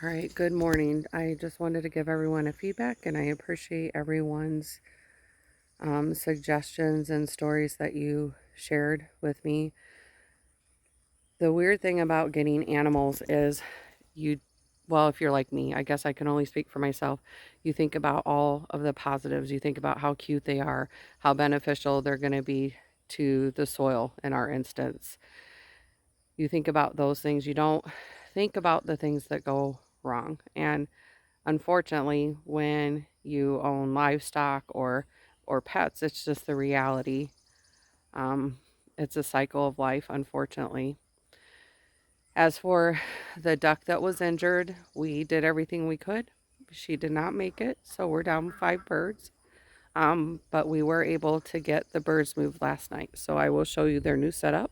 All right, good morning. I just wanted to give everyone a feedback, and I appreciate everyone's suggestions and stories that you shared with me. The weird thing about getting animals is you, well, if you're like me, I guess I can only speak for myself. You think about all of the positives. You think about how cute they are, how beneficial they're going to be to the soil in our instance. You think about those things. You don't think about the things that go wrong. And unfortunately, when you own livestock or pets, it's just the reality. Um, it's a cycle of life, unfortunately. As for the duck that was injured, we did everything we could. She did not make it, so we're down 5 birds. But we were able to get the birds moved last night. So I will show you their new setup.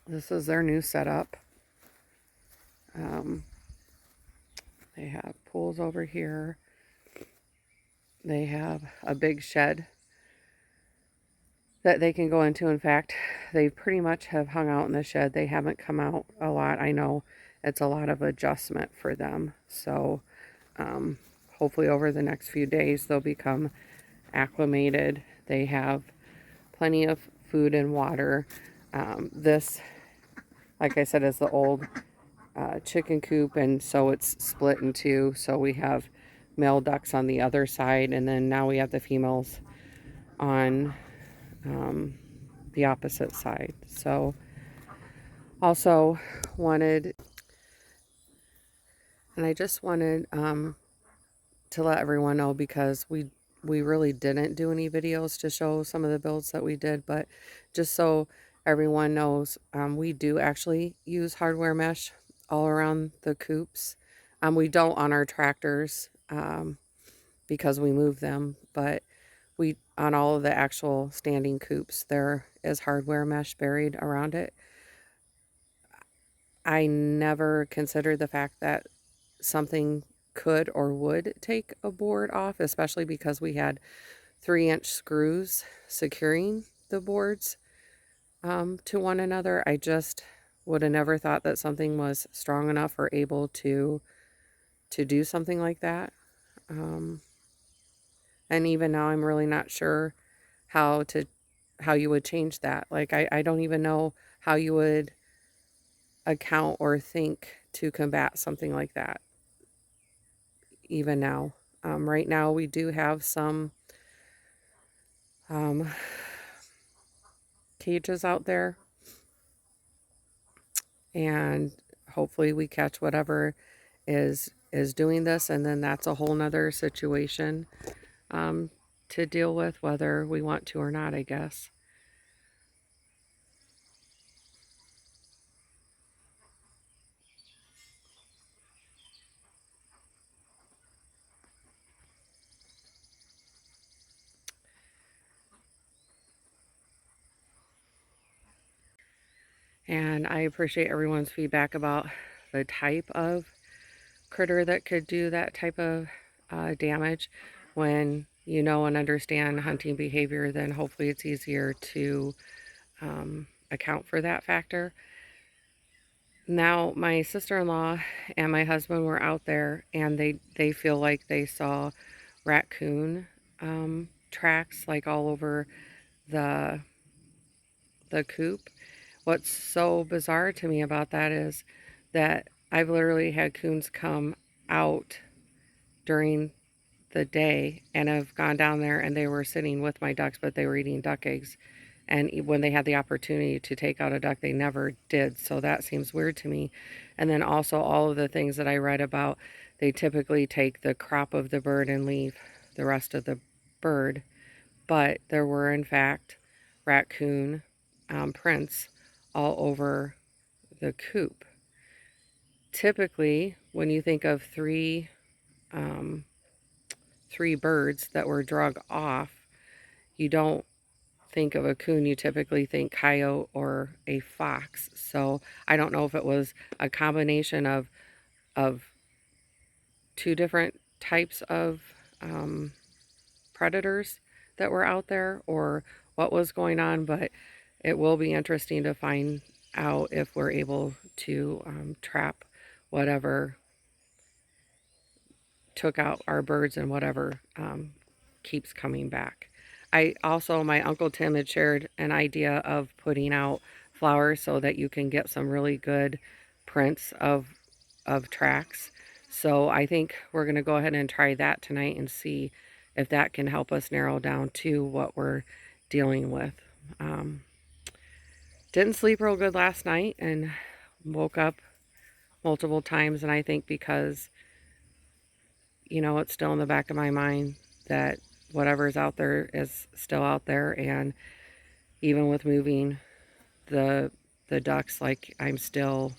This is their new setup. Um, they have pools over here. They have a big shed that they can go into. In fact, they pretty much have hung out in the shed. They haven't come out a lot. I know it's a lot of adjustment for them. So hopefully over the next few days they'll become acclimated. They have plenty of food and water. This, like I said, is the old chicken coop, and so it's split in two. So we have male ducks on the other side, and then now we have the females on the opposite side. So also wanted, and I just wanted to let everyone know, because we really didn't do any videos to show some of the builds that we did, but just so everyone knows, we do actually use hardware mesh all around the coops. We don't on our tractors because we move them, but we, on all of the actual standing coops, there is hardware mesh buried around it. I never considered the fact that something could or would take a board off, especially because we had 3-inch screws securing the boards to one another. I just would have never thought that something was strong enough or able to do something like that. And even now, I'm really not sure how you would change that. Like, I don't even know how you would account or think to combat something like that, even now. Right now, we do have some cages out there, and hopefully we catch whatever is doing this, and then that's a whole nother situation to deal with, whether we want to or not, I guess. And I appreciate everyone's feedback about the type of critter that could do that type of damage. When you know and understand hunting behavior, then hopefully it's easier to account for that factor. Now, my sister-in-law and my husband were out there, and they feel like they saw raccoon tracks like all over the coop. What's so bizarre to me about that is that I've literally had coons come out during the day and have gone down there, and they were sitting with my ducks, but they were eating duck eggs. And when they had the opportunity to take out a duck, they never did. So that seems weird to me. And then also all of the things that I read about, they typically take the crop of the bird and leave the rest of the bird. But there were, in fact, raccoon prints all over the coop. Typically, when you think of um, three birds that were drug off, you don't think of a coon. You typically think coyote or a fox. So I don't know if it was a combination of two different types of predators that were out there, or what was going on, but it will be interesting to find out if we're able to trap whatever took out our birds and whatever keeps coming back. I also, my Uncle Tim had shared an idea of putting out flowers so that you can get some really good prints of tracks. So I think we're going to go ahead and try that tonight and see if that can help us narrow down to what we're dealing with. Didn't sleep real good last night and woke up multiple times, and I think because, you know, it's still in the back of my mind that whatever's out there is still out there, and even with moving the ducks, like I'm still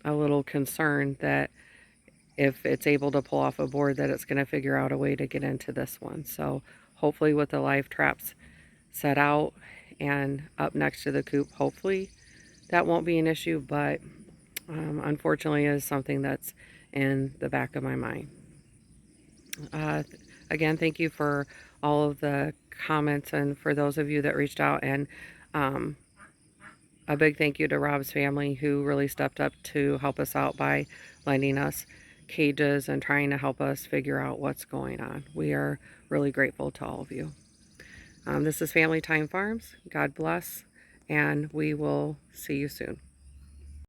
a little concerned that if it's able to pull off a board that it's going to figure out a way to get into this one. So hopefully with the live traps set out and up next to the coop, hopefully that won't be an issue, but unfortunately is something that's in the back of my mind. Again, thank you for all of the comments and for those of you that reached out, and a big thank you to Rob's family who really stepped up to help us out by lending us cages and trying to help us figure out what's going on. We are really grateful to all of you. This is Family Thyme Farms. God bless, and we will see you soon.